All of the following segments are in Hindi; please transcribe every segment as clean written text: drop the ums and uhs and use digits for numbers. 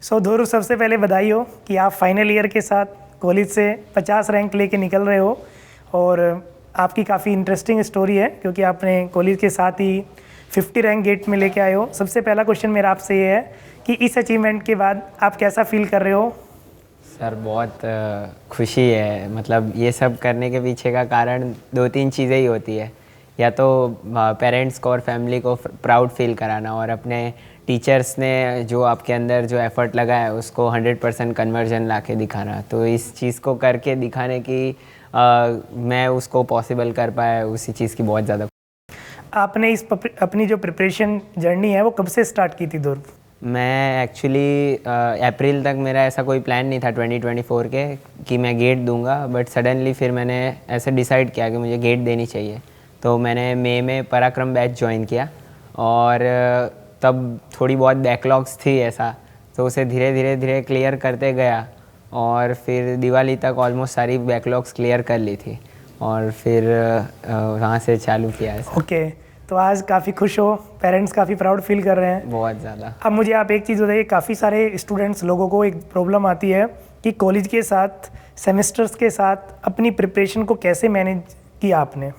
ध्रुव, सबसे पहले बधाई हो कि आप फाइनल ईयर के साथ कॉलेज से 50 रैंक लेके निकल रहे हो। और आपकी काफ़ी इंटरेस्टिंग स्टोरी है क्योंकि आपने कॉलेज के साथ ही 50 रैंक गेट में लेके आए हो। सबसे पहला क्वेश्चन मेरा आपसे ये है कि इस अचीवमेंट के बाद आप कैसा फील कर रहे हो? सर बहुत खुशी है। मतलब ये सब करने के पीछे का कारण दो तीन चीज़ें ही होती है। या तो पेरेंट्स को और फैमिली को प्राउड फील कराना, और अपने टीचर्स ने जो आपके अंदर जो एफ़र्ट लगाया है उसको 100% कन्वर्जन ला के दिखाना। तो इस चीज़ को करके दिखाने की मैं उसको पॉसिबल कर पाया, उसी चीज़ की बहुत ज़्यादा। आपने अपनी जो प्रिपरेशन जर्नी है वो कब से स्टार्ट की थी ध्रुव? मैं एक्चुअली अप्रैल तक मेरा ऐसा कोई प्लान नहीं था 2024 के कि मैं गेट दूंगा, बट सडनली फिर मैंने ऐसे डिसाइड किया कि मुझे गेट देनी चाहिए। तो मैंने मई में पराक्रम बैच ज्वाइन किया, और तब थोड़ी बहुत बैकलॉग्स थी ऐसा, तो उसे धीरे धीरे धीरे क्लियर करते गया, और फिर दिवाली तक ऑलमोस्ट सारी बैकलॉग्स क्लियर कर ली थी, और फिर वहाँ से चालू किया ऐसा। ओके, तो आज काफ़ी खुश हो, पेरेंट्स काफ़ी प्राउड फील कर रहे हैं। बहुत ज़्यादा। अब मुझे आप एक चीज़ बताइए, काफ़ी सारे स्टूडेंट्स लोगों को एक प्रॉब्लम आती है कि कॉलेज के साथ सेमेस्टर्स के साथ अपनी प्रिपरेशन को कैसे मैनेज किया आपने?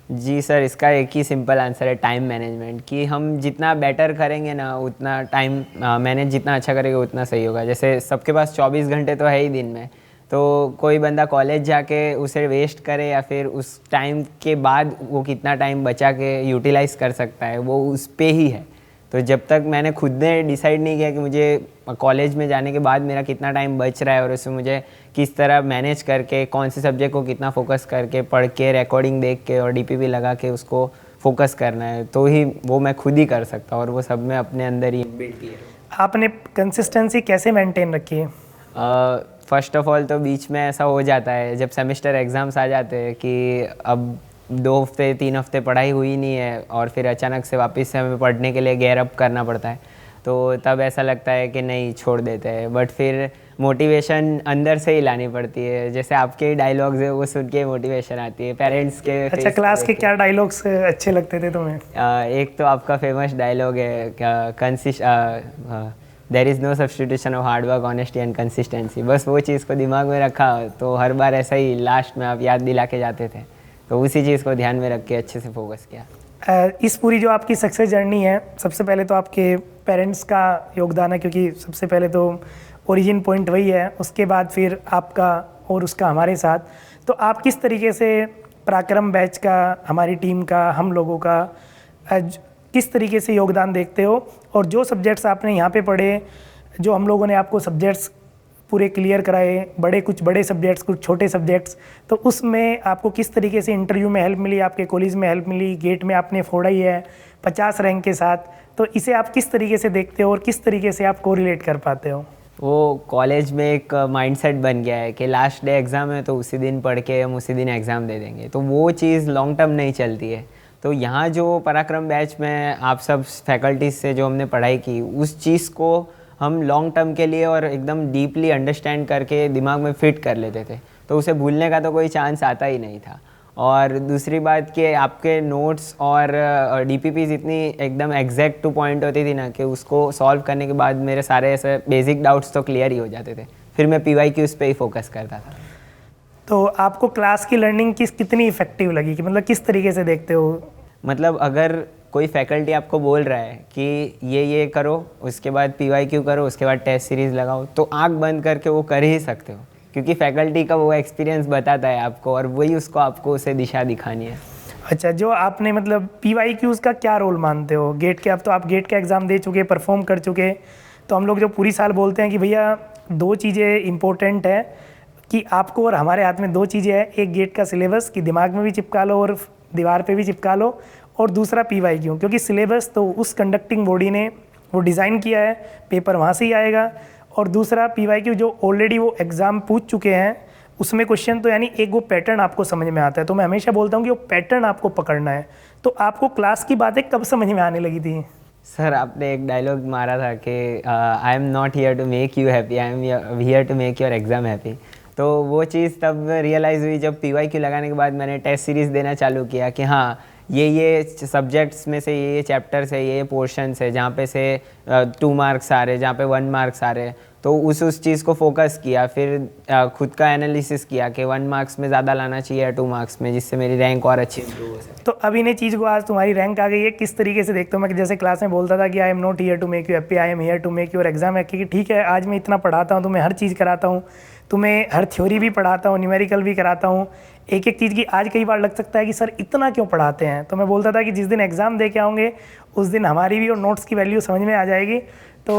जी सर, इसका एक ही सिंपल आंसर है, टाइम मैनेजमेंट। कि हम जितना बेटर करेंगे ना, उतना टाइम मैनेज जितना अच्छा करेंगे उतना सही होगा। जैसे सबके पास 24 घंटे तो है ही दिन में, तो कोई बंदा कॉलेज जाके उसे वेस्ट करे या फिर उस टाइम के बाद वो कितना टाइम बचा के यूटिलाइज़ कर सकता है, वो उस पे ही है। तो जब तक मैंने खुद ने डिसाइड नहीं किया कि मुझे कॉलेज में जाने के बाद मेरा कितना टाइम बच रहा है और उसमें मुझे किस तरह मैनेज करके कौन से सब्जेक्ट को कितना फोकस करके पढ़ के रिकॉर्डिंग देख के और डीपीपी लगा के उसको फोकस करना है, तो ही वो मैं खुद ही कर सकता हूँ, और वो सब मैं अपने अंदर ही बिल्ड किया। आपने कंसिस्टेंसी कैसे मेंटेन रखी है? फर्स्ट ऑफ ऑल तो बीच में ऐसा हो जाता है जब सेमेस्टर एग्ज़ाम्स आ जाते हैं कि अब 2 हफ्ते 3 हफ्ते पढ़ाई हुई नहीं है, और फिर अचानक से वापस से हमें पढ़ने के लिए गेयर अप करना पड़ता है। तो तब ऐसा लगता है कि नहीं, छोड़ देते हैं, बट फिर मोटिवेशन अंदर से ही लानी पड़ती है। जैसे आपके डायलॉग्स है वो सुन के मोटिवेशन आती है, पेरेंट्स के। अच्छा, क्लास के क्या डायलॉग्स अच्छे लगते थे तुम्हें? एक तो आपका फेमस डायलॉग है, there is no substitution of hard work, honesty and consistency. बस वो चीज़ को दिमाग में रखा तो हर बार ऐसा ही लास्ट में आप याद दिला के जाते थे, तो उसी चीज़ को ध्यान में रख के अच्छे से फोकस किया। इस पूरी जो आपकी सक्सेस जर्नी है, सबसे पहले तो आपके पेरेंट्स का योगदान है, क्योंकि सबसे पहले तो ओरिजिन पॉइंट वही है, उसके बाद फिर आपका और उसका हमारे साथ। तो आप किस तरीके से पराक्रम बैच का, हमारी टीम का, हम लोगों का किस तरीके से योगदान देखते हो? और जो सब्जेक्ट्स आपने यहाँ पे पढ़े, जो हम लोगों ने आपको सब्जेक्ट्स पूरे क्लियर कराए, कुछ बड़े सब्जेक्ट्स, कुछ छोटे सब्जेक्ट्स, तो उसमें आपको किस तरीके से इंटरव्यू में हेल्प मिली, आपके कॉलेज में हेल्प मिली, गेट में आपने फोड़ा ही है 50 रैंक के साथ, तो इसे आप किस तरीके से देखते हो और किस तरीके से आप कोरिलेट कर पाते हो? वो कॉलेज में एक माइंडसेट बन गया है कि लास्ट डे एग्ज़ाम है तो उसी दिन पढ़ के हम उसी दिन एग्ज़ाम दे देंगे, तो वो चीज़ लॉन्ग टर्म नहीं चलती है। तो यहाँ जो पराक्रम बैच में आप सब फैकल्टीज़ से जो हमने पढ़ाई की, उस चीज़ को हम लॉन्ग टर्म के लिए और एकदम डीपली अंडरस्टैंड करके दिमाग में फिट कर लेते थे, तो उसे भूलने का तो कोई चांस आता ही नहीं था। और दूसरी बात कि आपके नोट्स और डीपीपीज़ इतनी एकदम एग्जैक्ट टू पॉइंट होती थी ना, कि उसको सॉल्व करने के बाद मेरे सारे ऐसे बेसिक डाउट्स तो क्लियर ही हो जाते थे। फिर मैं PYQs पे ही फोकस करता था। तो आपको क्लास की लर्निंग कितनी इफेक्टिव लगी, कि मतलब किस तरीके से देखते हो? मतलब अगर कोई फैकल्टी आपको बोल रहा है कि ये करो, उसके बाद PYQ करो, उसके बाद टेस्ट सीरीज़ लगाओ, तो आँख बंद करके वो कर ही सकते हो, क्योंकि फैकल्टी का वो एक्सपीरियंस बताता है आपको, और वही उसको आपको उसे दिशा दिखानी है। अच्छा, जो आपने मतलब PYQs का क्या रोल मानते हो गेट के? अब तो आप गेट का एग्ज़ाम दे चुके, परफॉर्म कर चुके, तो हम लोग जो पूरी साल बोलते हैं कि भैया 2 चीज़ें इंपॉर्टेंट है कि आपको और हमारे हाथ में 2 चीज़ें हैं, एक गेट का सिलेबस कि दिमाग में भी चिपका लो और दीवार पे भी चिपका लो, और दूसरा PYQ, क्योंकि सिलेबस तो उस कंडक्टिंग बॉडी ने वो डिज़ाइन किया है, पेपर वहाँ से ही आएगा, और दूसरा PYQ जो ऑलरेडी वो एग्ज़ाम पूछ चुके हैं, उसमें क्वेश्चन तो यानी एक वो पैटर्न आपको समझ में आता है। तो मैं हमेशा बोलता हूँ कि वो पैटर्न आपको पकड़ना है। तो आपको क्लास की बातें कब समझ में आने लगी थी? सर, आपने एक डायलॉग मारा था कि I am not here to make you happy, I am here to make your exam happy. तो वो चीज़ तब रियलाइज़ हुई जब PYQ लगाने के बाद मैंने टेस्ट सीरीज़ देना चालू किया कि हाँ, ये सब्जेक्ट्स में से ये चैप्टर्स है, ये पोर्शंस है जहाँ पे से 2 मार्क्स आ रहे, जहाँ पे 1 मार्क्स आ रहे, तो उस चीज़ को फोकस किया। फिर खुद का एनालिसिस किया कि 1 मार्क्स में ज़्यादा लाना चाहिए या 2 मार्क्स में, जिससे मेरी रैंक और अच्छी इंप्रूव हो सके। तो अब इन्हें चीज़ को आज तुम्हारी रैंक आ गई है, किस तरीके से देखते हो? मैं जैसे क्लास में बोलता था कि I am not here to make you happy, I am here to make your exam happy, कि ठीक है आज मैं इतना पढ़ाता हूँ, तुम्हें हर चीज़ कराता हूँ, तुम्हें हर थ्योरी भी पढ़ाता हूँ, न्यूमेरिकल भी कराता हूँ, एक एक चीज़ की आज कई बार लग सकता है कि सर इतना क्यों पढ़ाते हैं। तो मैं बोलता था कि जिस दिन एग्ज़ाम दे के आओगे उस दिन हमारी भी और नोट्स की वैल्यू समझ में आ जाएगी। तो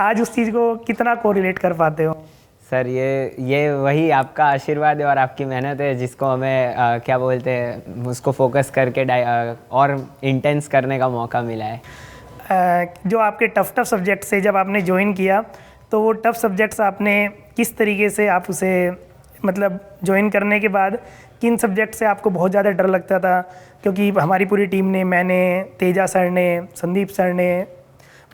आज उस चीज़ को कितना कोरिलेट कर पाते हो? सर ये वही आपका आशीर्वाद है और आपकी मेहनत है जिसको हमें क्या बोलते हैं, उसको फोकस करके और इंटेंस करने का मौका मिला है। जो आपके टफ सब्जेक्ट से जब आपने ज्वाइन किया तो वो टफ सब्जेक्ट्स आपने किस तरीके से आप उसे मतलब ज्वाइन करने के बाद किन सब्जेक्ट से आपको बहुत ज़्यादा डर लगता था? क्योंकि हमारी पूरी टीम ने, मैंने, तेजा सर ने, संदीप सर ने,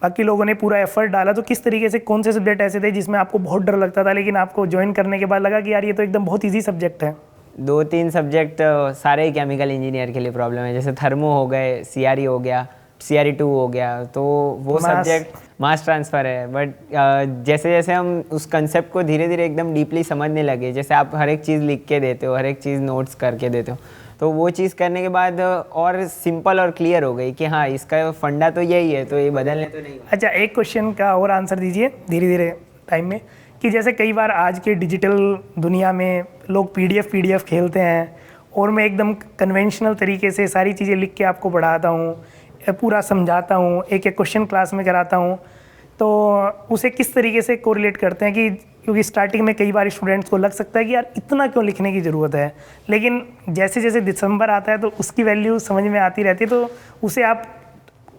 बाकी लोगों ने पूरा एफर्ट डाला, तो किस तरीके से कौन से सब्जेक्ट ऐसे थे जिसमें आपको बहुत डर लगता था लेकिन आपको ज्वाइन करने के बाद लगा कि यार ये तो एकदम बहुत ईजी सब्जेक्ट है? 2-3 सब्जेक्ट सारे ही केमिकल इंजीनियर के लिए प्रॉब्लम है, जैसे थर्मो हो गए, CRE हो गया, CRE2 हो गया, तो वो सब्जेक्ट मास ट्रांसफ़र है। बट जैसे जैसे हम उस कंसेप्ट को धीरे धीरे एकदम डीपली समझने लगे, जैसे आप हर एक चीज़ लिख के देते हो, हर एक चीज़ नोट्स करके देते हो, तो वो चीज़ करने के बाद और सिंपल और क्लियर हो गई कि हाँ इसका फंडा तो यही है, तो ये बदलने तो नहीं। अच्छा, एक क्वेश्चन का और आंसर दीजिए धीरे धीरे टाइम में, कि जैसे कई बार आज के डिजिटल दुनिया में लोग PDF खेलते हैं और मैं एकदम कन्वेंशनल तरीके से सारी चीज़ें लिख के आपको पढ़ाता हूँ, पूरा समझाता हूँ, एक एक क्वेश्चन क्लास में कराता हूँ, तो उसे किस तरीके से कोरिलेट करते हैं? कि क्योंकि स्टार्टिंग में कई बार स्टूडेंट्स को लग सकता है कि यार इतना क्यों लिखने की ज़रूरत है, लेकिन जैसे जैसे दिसंबर आता है तो उसकी वैल्यू समझ में आती रहती है, तो उसे आप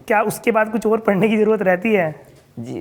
क्या उसके बाद कुछ और पढ़ने की ज़रूरत रहती है? जी,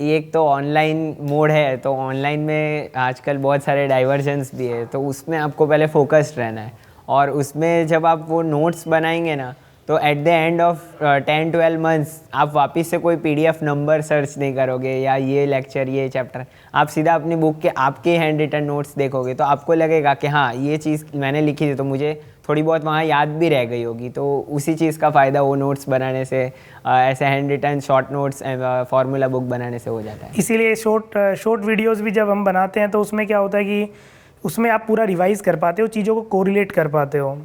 एक तो ऑनलाइन मोड है, तो ऑनलाइन में आजकल बहुत सारे डाइवर्जन्स भी है, तो उसमें आपको पहले फोकस्ड रहना है। और उसमें जब आप वो नोट्स बनाएंगे ना, तो eight the end of 10-12 months आप वापस से कोई PDF नंबर सर्च नहीं करोगे या ये लेक्चर, ये चैप्टर, आप सीधा अपनी बुक के आपके हैंड रिटन नोट्स देखोगे, तो आपको लगेगा कि हाँ ये चीज़ मैंने लिखी थी तो मुझे थोड़ी बहुत वहाँ याद भी रह गई होगी। तो उसी चीज़ का फ़ायदा वो नोट्स बनाने से, ऐसे hand written short notes, formula book बनाने से हो जाता है। इसीलिए शॉर्ट वीडियोस भी जब हम बनाते हैं तो उसमें क्या होता है कि उसमें आप पूरा रिवाइज़ कर पाते हो, चीज़ों को कोरिलेट कर पाते हो।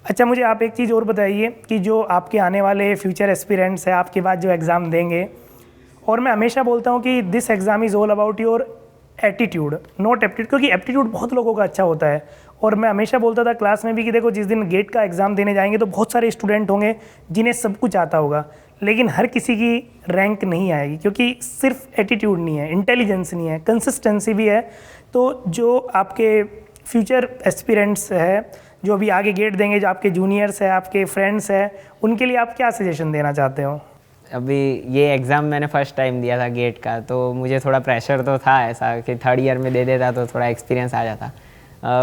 अच्छा, मुझे आप एक चीज़ और बताइए कि जो आपके आने वाले फ्यूचर एस्पिरेंट्स हैं, आपके बाद जो एग्ज़ाम देंगे, और मैं हमेशा बोलता हूँ कि this exam is all about your attitude, not aptitude, क्योंकि एप्टीट्यूड बहुत लोगों का अच्छा होता है। और मैं हमेशा बोलता था क्लास में भी कि देखो जिस दिन गेट का एग्ज़ाम देने जाएंगे तो बहुत सारे स्टूडेंट होंगे जिन्हें सब कुछ आता होगा, लेकिन हर किसी की रैंक नहीं आएगी, क्योंकि सिर्फ एटीट्यूड नहीं है, इंटेलिजेंस नहीं है, कंसिस्टेंसी भी है। तो जो आपके फ्यूचर एस्पिरेंट्स है, जो अभी आगे गेट देंगे, जो आपके जूनियर्स हैं, आपके फ्रेंड्स हैं, उनके लिए आप क्या सजेशन देना चाहते हो? अभी ये एग्ज़ाम मैंने फ़र्स्ट टाइम दिया था गेट का, तो मुझे थोड़ा प्रेशर तो था ऐसा कि 3rd ईयर में दे देता तो थोड़ा एक्सपीरियंस आ जाता।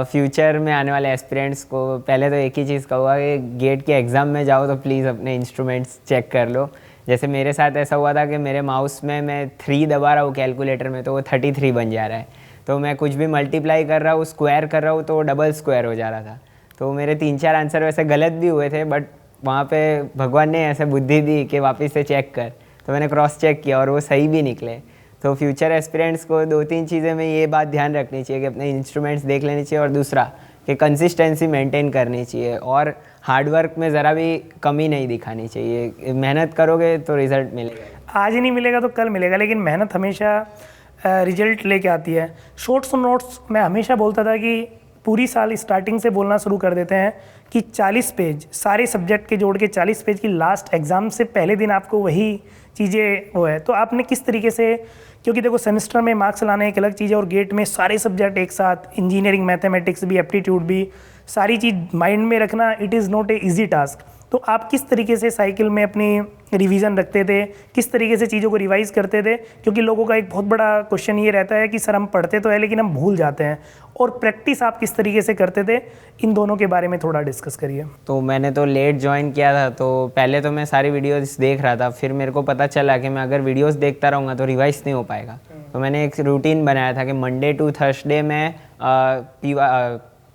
फ्यूचर में आने वाले एस्पिरेंट्स को पहले तो एक ही चीज़ कहूँगा कि गेट के एग्ज़ाम में जाओ तो प्लीज़ अपने इंस्ट्रूमेंट्स चेक कर लो। जैसे मेरे साथ ऐसा हुआ था कि मेरे माउस में मैं 3 दबा रहा हूँ कैलकुलेटर में, तो वो 33 बन जा रहा है, तो मैं कुछ भी मल्टीप्लाई कर रहा हूँ, स्क्वायर कर रहा हूँ, तो वो डबल स्क्वायर हो जा रहा था। तो मेरे 3-4 आंसर वैसे गलत भी हुए थे, बट वहाँ पे भगवान ने ऐसे बुद्धि दी कि वापस से चेक कर, तो मैंने क्रॉस चेक किया और वो सही भी निकले। तो फ्यूचर एस्पिरेंट्स को 2-3 चीज़ें में ये बात ध्यान रखनी चाहिए कि अपने इंस्ट्रूमेंट्स देख लेनी चाहिए, और दूसरा कि कंसिस्टेंसी मेंटेन करनी चाहिए और हार्डवर्क में ज़रा भी कमी नहीं दिखानी चाहिए। मेहनत करोगे तो रिज़ल्ट मिलेगा, आज ही नहीं मिलेगा तो कल मिलेगा, लेकिन मेहनत हमेशा रिजल्ट लेके आती है। शॉर्ट्स और नोट्स मैं हमेशा बोलता था कि पूरी साल स्टार्टिंग से बोलना शुरू कर देते हैं कि 40 पेज सारे सब्जेक्ट के जोड़ के 40 पेज की लास्ट एग्ज़ाम से पहले दिन आपको वही चीज़ें वो है। तो आपने किस तरीके से, क्योंकि देखो सेमेस्टर में मार्क्स लाना एक अलग चीज़ है और गेट में सारे सब्जेक्ट एक साथ, इंजीनियरिंग, मैथमेटिक्स भी, एप्टीट्यूड भी, सारी चीज़ माइंड में रखना it is not a easy task. तो आप किस तरीके से साइकिल में अपनी रिवीजन रखते थे, किस तरीके से चीज़ों को रिवाइज़ करते थे? क्योंकि लोगों का एक बहुत बड़ा क्वेश्चन ये रहता है कि सर हम पढ़ते तो है लेकिन हम भूल जाते हैं, और प्रैक्टिस आप किस तरीके से करते थे? इन दोनों के बारे में थोड़ा डिस्कस करिए। तो मैंने तो लेट ज्वाइन किया था, तो पहले तो मैं सारी वीडियोस देख रहा था, फिर मेरे को पता चला कि मैं अगर वीडियोस देखता रहूँगा तो रिवाइज नहीं हो पाएगा। तो मैंने एक रूटीन बनाया था कि मंडे टू थर्सडे में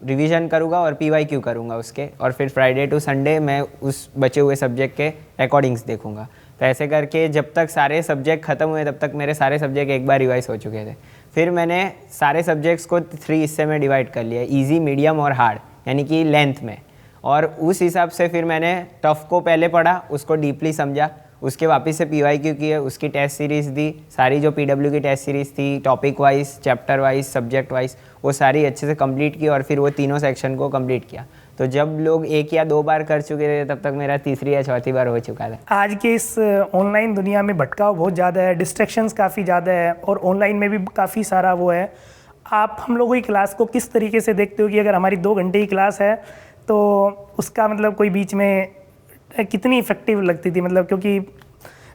रिवीजन करूँगा और PYQ करूँगा उसके, और फिर फ्राइडे टू संडे मैं उस बचे हुए सब्जेक्ट के रिकॉर्डिंग्स देखूँगा। तो ऐसे करके जब तक सारे सब्जेक्ट ख़त्म हुए तब तक मेरे सारे सब्जेक्ट एक बार रिवाइज हो चुके थे। फिर मैंने सारे सब्जेक्ट्स को 3 हिस्से में डिवाइड कर लिया, ईजी, मीडियम और हार्ड, यानी कि लेंथ में। और उस हिसाब से फिर मैंने टफ़ को पहले पढ़ा, उसको डीपली समझा, उसके वापस से PYQ किए, उसकी टेस्ट सीरीज़ दी, सारी जो PW की टेस्ट सीरीज़ थी, topic wise, chapter wise, subject wise, वो सारी अच्छे से कंप्लीट की और फिर वो तीनों सेक्शन को कंप्लीट किया। तो जब लोग 1 या 2 बार कर चुके थे तब तक मेरा तीसरी या चौथी बार हो चुका था। आज के इस ऑनलाइन दुनिया में भटकाव बहुत ज़्यादा है, डिस्ट्रैक्शंस काफ़ी ज़्यादा है और ऑनलाइन में भी काफ़ी सारा वो है। आप हम लोगों की क्लास को किस तरीके से देखते हो कि अगर हमारी 2 घंटे की क्लास है तो उसका मतलब कोई बीच में कितनी इफ़ेक्टिव लगती थी? मतलब क्योंकि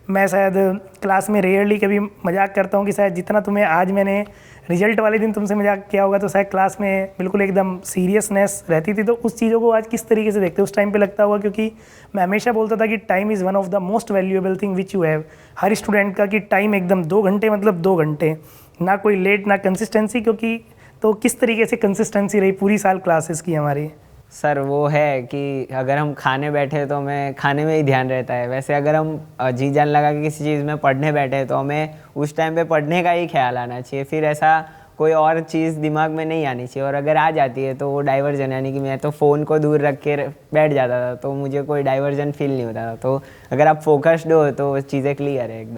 मैं शायद क्लास में रेयरली कभी मजाक करता हूँ कि शायद जितना तुम्हें आज मैंने रिजल्ट वाले दिन तुमसे मजाक किया होगा तो शायद क्लास में बिल्कुल एकदम सीरियसनेस रहती थी। तो उस चीज़ों को आज किस तरीके से देखते हो? उस टाइम पे लगता हुआ, क्योंकि मैं हमेशा बोलता था कि time is one of the most valuable thing which you have, her student का, कि टाइम एकदम 2 घंटे मतलब 2 घंटे, ना कोई लेट ना कंसिस्टेंसी। क्योंकि तो किस तरीके से कंसिस्टेंसी रही पूरी साल क्लासेस की हमारी? सर वो है कि अगर हम खाने बैठे तो हमें खाने में ही ध्यान रहता है, वैसे अगर हम जी जान लगा के किसी चीज़ में पढ़ने बैठे तो हमें उस टाइम पे पढ़ने का ही ख्याल आना चाहिए, फिर ऐसा कोई और चीज़ दिमाग में नहीं आनी चाहिए। और अगर आ जाती है तो वो डाइवर्जन, यानी कि मैं तो फ़ोन को दूर रख के बैठ जाता था तो मुझे कोई डाइवर्जन फील नहीं होता था। तो अगर आप फोकस्ड हो तो चीज़ें क्लियर है एकदम।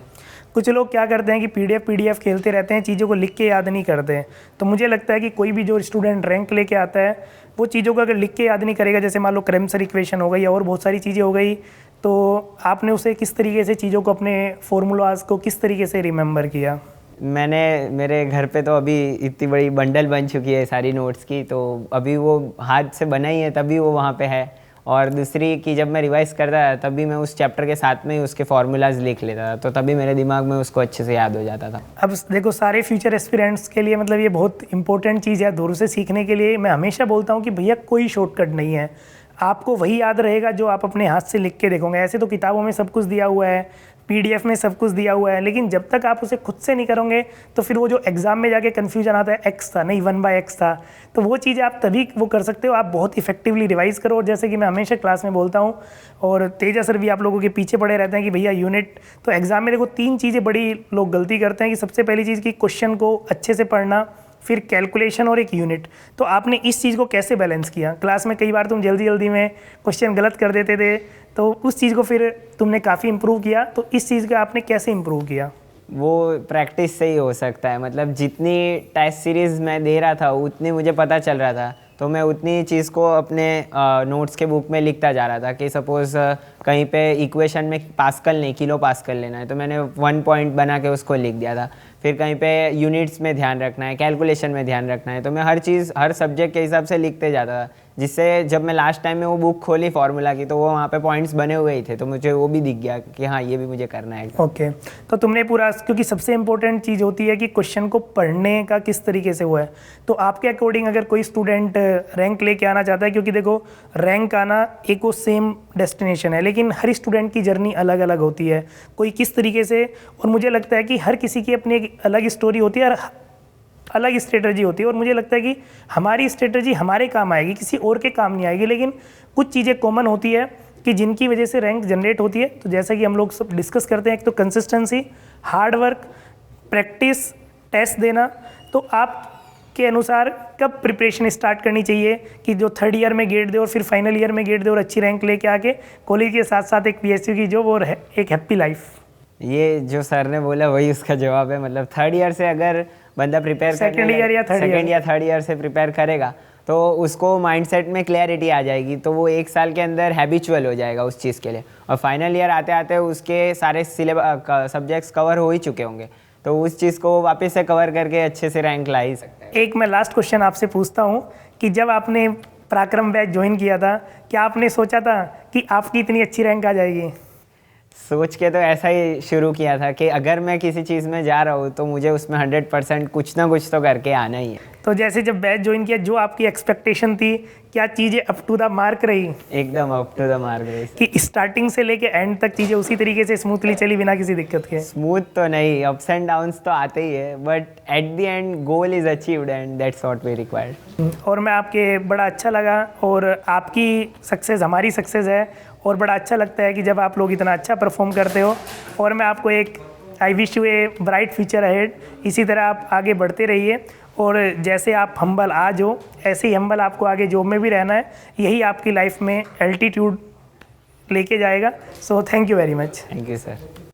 कुछ लोग क्या करते हैं कि PDF खेलते रहते हैं, चीज़ों को लिख के याद नहीं करते। तो मुझे लगता है कि कोई भी जो स्टूडेंट रैंक लेके आता है वो चीज़ों को अगर लिख के याद नहीं करेगा, जैसे मान लो क्रैमसर इक्वेशन हो गई और बहुत सारी चीज़ें हो गई, तो आपने उसे किस तरीके से चीज़ों को, अपने फॉर्मूलाज को किस तरीके से रिमेंबर किया? मैंने, मेरे घर पे तो अभी इतनी बड़ी बंडल बन चुकी है सारी नोट्स की, तो अभी वो हाथ से बना ही है तभी वो वहाँ पे है। और दूसरी कि जब मैं रिवाइज़ करता था तभी मैं उस चैप्टर के साथ में ही उसके फार्मूलाज लिख लेता था, तो तभी मेरे दिमाग में उसको अच्छे से याद हो जाता था। अब देखो, सारे फ्यूचर एस्पिरेंट्स के लिए मतलब ये बहुत इंपॉर्टेंट चीज़ है दूर से सीखने के लिए। मैं हमेशा बोलता हूँ कि भैया कोई शॉर्टकट नहीं है, आपको वही याद रहेगा जो आप अपने हाथ से लिख के देखोगे। ऐसे तो किताबों में सब कुछ दिया हुआ है, PDF में सब कुछ दिया हुआ है, लेकिन जब तक आप उसे खुद से नहीं करोगे तो फिर वो जो एग्ज़ाम में जाके कन्फ्यूजन आता है, x था नहीं 1/x था, तो वो चीज़ें आप तभी वो कर सकते हो। आप बहुत इफेक्टिवली रिवाइज़ करो। और जैसे कि मैं हमेशा क्लास में बोलता हूँ और तेजा सर भी आप लोगों के पीछे पड़े रहते हैं कि भैया यूनिट, तो एग्ज़ाम में देखो 3 चीज़ें बड़ी लोग गलती करते हैं कि सबसे पहली चीज़ कि क्वेश्चन को अच्छे से पढ़ना, फिर कैलकुलेशन और एक यूनिट। तो आपने इस चीज़ को कैसे बैलेंस किया? क्लास में कई बार तुम जल्दी जल्दी में क्वेश्चन गलत कर देते थे, तो उस चीज़ को फिर तुमने काफ़ी इम्प्रूव किया, तो इस चीज़ का आपने कैसे इम्प्रूव किया? वो प्रैक्टिस से ही हो सकता है। मतलब जितनी टेस्ट सीरीज़ मैं दे रहा था उतनी मुझे पता चल रहा था, तो मैं उतनी चीज़ को अपने नोट्स के बुक में लिखता जा रहा था कि सपोज़ कहीं पे इक्वेशन में पास्कल नहीं किलो पास्कल लेना है तो मैंने 1 पॉइंट बना के उसको लिख दिया था। फिर कहीं पे यूनिट्स में ध्यान रखना है, कैलकुलेशन में ध्यान रखना है, तो मैं हर चीज़ हर सब्जेक्ट के हिसाब से लिखते जाता था, जिससे जब मैं लास्ट टाइम में वो बुक खोली फार्मूला की तो वो वहाँ पे पॉइंट्स बने हुए ही थे, तो मुझे वो भी दिख गया कि हाँ ये भी मुझे करना है। ओके, तो तुमने पूरा, क्योंकि सबसे इंपॉर्टेंट चीज़ होती है कि क्वेश्चन को पढ़ने का किस तरीके से हुआ है। तो आपके अकॉर्डिंग अगर कोई स्टूडेंट रैंक लेके आना चाहता है, क्योंकि देखो रैंक आना एक वो सेम डेस्टिनेशन है, लेकिन हर स्टूडेंट की जर्नी अलग अलग होती है, कोई किस तरीके से, और मुझे लगता है कि हर किसी की अपनी एक अलग स्टोरी होती है और अलग स्ट्रेटजी होती है। और मुझे लगता है कि हमारी स्ट्रेटजी हमारे काम आएगी, किसी और के काम नहीं आएगी, लेकिन कुछ चीज़ें कॉमन होती है कि जिनकी वजह से रैंक जनरेट होती है। तो जैसा कि हम लोग सब डिस्कस करते हैं, एक तो consistency, hard work, practice, test देना। तो आपके अनुसार कब प्रिपरेशन स्टार्ट करनी चाहिए कि जो 3rd ईयर में गेट दे और फिर फाइनल ईयर में गेट दे और अच्छी रैंक लेके आके कॉलेज के साथ साथ एक PSU की जो वो एक हैप्पी लाइफ? ये जो सर ने बोला वही उसका जवाब है। मतलब 3rd ईयर से अगर बंदा प्रिपेयर सेकंड ईयर या थर्ड ईयर से प्रिपेयर करेगा तो उसको माइंडसेट में क्लैरिटी आ जाएगी, तो वो 1 साल के अंदर हैबिचुअल हो जाएगा उस चीज़ के लिए। और फाइनल ईयर आते आते उसके सारे सब्जेक्ट्स कवर हो ही चुके होंगे, तो उस चीज़ को वापस से कवर करके अच्छे से रैंक ला ही सकता है। एक मैं लास्ट क्वेश्चन आपसे पूछता हूँ कि जब आपने पराक्रम बैच ज्वाइन किया था, क्या आपने सोचा था कि आपकी इतनी अच्छी रैंक आ जाएगी? सोच के तो ऐसा ही शुरू किया था कि अगर मैं किसी चीज़ में जा रहा हूँ तो मुझे उसमें 100% कुछ ना कुछ तो करके आना ही है। तो जैसे जब बैच ज्वाइन किया, जो आपकी एक्सपेक्टेशन थी, क्या चीज़ें अप टू द मार्क रही एकदम अप टू द मार्क रही। कि स्टार्टिंग से लेके एंड तक चीज़ें उसी तरीके से स्मूथली चली बिना किसी दिक्कत के? स्मूथ तो नहीं, अप्स एंड डाउन्स तो आते ही है, but at the end goal is achieved and that's what we required. और मैं आपके बड़ा अच्छा लगा, और आपकी सक्सेस हमारी सक्सेस है, और बड़ा अच्छा लगता है कि जब आप लोग इतना अच्छा परफॉर्म करते हो। और मैं आपको एक I wish U a bright future ahead. इसी तरह आप आगे बढ़ते रहिए, और जैसे आप हम्बल आज हो, ऐसे ही हम्बल आपको आगे जॉब में भी रहना है। यही आपकी लाइफ में एल्टीट्यूड लेके जाएगा। So thank you very much. Thank you sir.